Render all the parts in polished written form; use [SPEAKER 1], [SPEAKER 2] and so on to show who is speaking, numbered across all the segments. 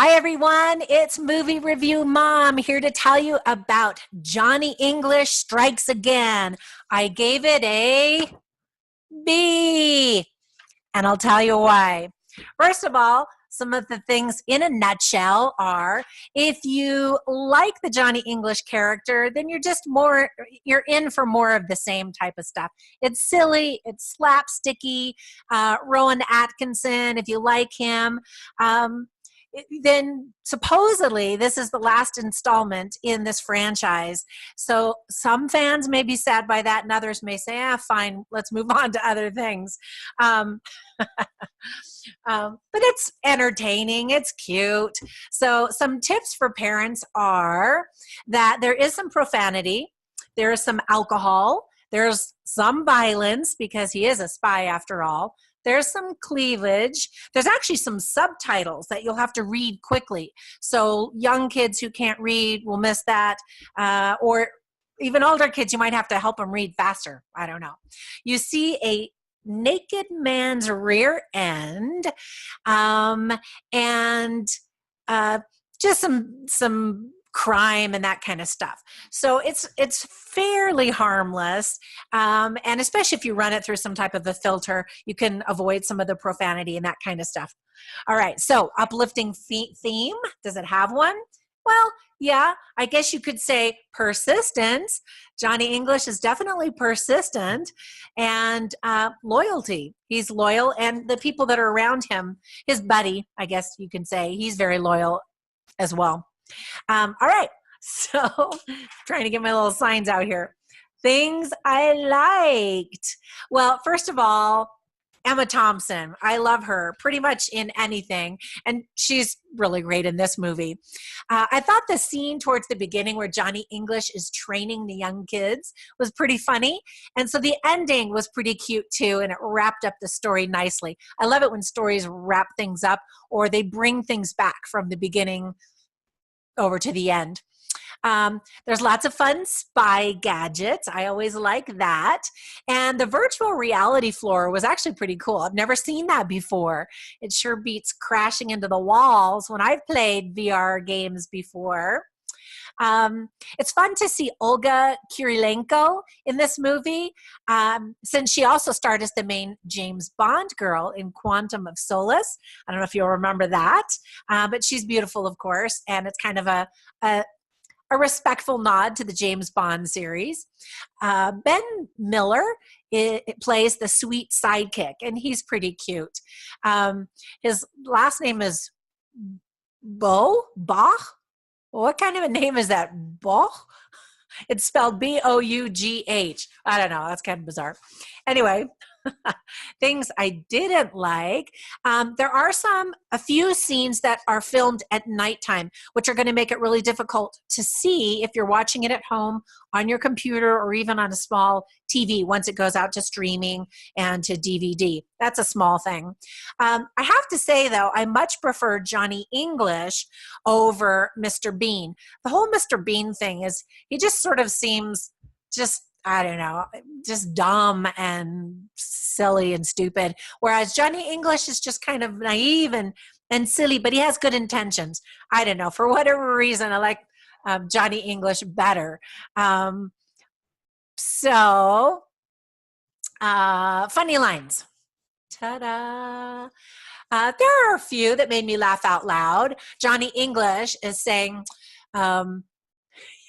[SPEAKER 1] Hi, everyone. It's Movie Review Mom here to tell you about Johnny English Strikes Again. I gave it a B, and I'll tell you why. First of all, some of the things in a nutshell are if you like the Johnny English character, then you're in for more of the same type of stuff. It's silly, it's slapsticky. Rowan Atkinson, if you like him, then supposedly this is the last installment in this franchise. So some fans may be sad by that, and others may say, fine, let's move on to other things. But it's entertaining, it's cute. So some tips for parents are that there is some profanity, there is some alcohol, there's some violence because he is a spy after all. There's some cleavage. There's actually some subtitles that you'll have to read quickly. So young kids who can't read will miss that. Or even older kids, you might have to help them read faster. I don't know. You see a naked man's rear end and just some crime and that kind of stuff. So it's fairly harmless, and especially if you run it through some type of a filter, you can avoid some of the profanity and that kind of stuff. All right, so uplifting theme. Does it have one? Well, yeah, I guess you could say persistence. Johnny English is definitely persistent, and loyalty. He's loyal, and the people that are around him, his buddy, I guess you can say, he's very loyal as well. All right, so trying to get my little signs out here. Things I liked. Well, first of all, Emma Thompson. I love her pretty much in anything, and she's really great in this movie. I thought the scene towards the beginning where Johnny English is training the young kids was pretty funny, and so the ending was pretty cute too, and it wrapped up the story nicely. I love it when stories wrap things up or they bring things back from the beginning over to the end. There's lots of fun spy gadgets. I always like that. And the virtual reality floor was actually pretty cool. I've never seen that before. It sure beats crashing into the walls when I've played VR games before. It's fun to see Olga Kurylenko in this movie, since she also starred as the main James Bond girl in Quantum of Solace. I don't know if you'll remember that, but she's beautiful, of course, and it's kind of a respectful nod to the James Bond series. Ben Miller it plays the sweet sidekick, and he's pretty cute. His last name is Bach. What kind of a name is that? Bach? It's spelled Bough. I don't know. That's kind of bizarre. Anyway, things I didn't like. There are a few scenes that are filmed at nighttime, which are going to make it really difficult to see if you're watching it at home on your computer or even on a small TV once it goes out to streaming and to DVD. That's a small thing. I have to say, though, I much prefer Johnny English over Mr. Bean. The whole Mr. Bean thing is, he just sort of seems I don't know, just dumb and silly and stupid. Whereas Johnny English is just kind of naive and silly, but he has good intentions. I don't know. For whatever reason, I like Johnny English better. Funny lines. Ta-da. There are a few that made me laugh out loud. Johnny English is saying,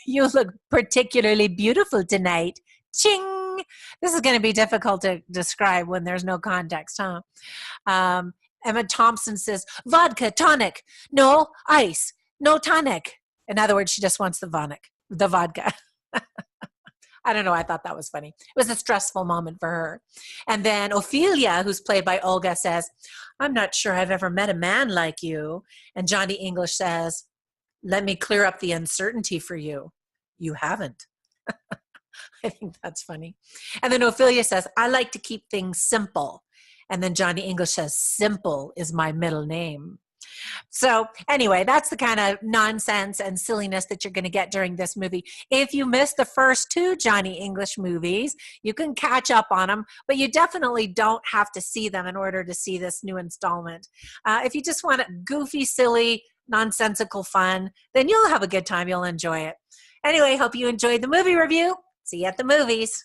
[SPEAKER 1] you look particularly beautiful tonight. Ching! This is going to be difficult to describe when there's no context, huh? Emma Thompson says, vodka, tonic. No, ice. No tonic. In other words, she just wants the vodka. I don't know. I thought that was funny. It was a stressful moment for her. And then Ophelia, who's played by Olga, says, I'm not sure I've ever met a man like you. And Johnny English says, let me clear up the uncertainty for you. You haven't. I think that's funny. And then Ophelia says, I like to keep things simple. And then Johnny English says, simple is my middle name. So anyway, that's the kind of nonsense and silliness that you're going to get during this movie. If you missed the first two Johnny English movies, you can catch up on them, but you definitely don't have to see them in order to see this new installment. If you just want a goofy, silly, nonsensical fun, then you'll have a good time. You'll enjoy it. Anyway, hope you enjoyed the movie review. See you at the movies.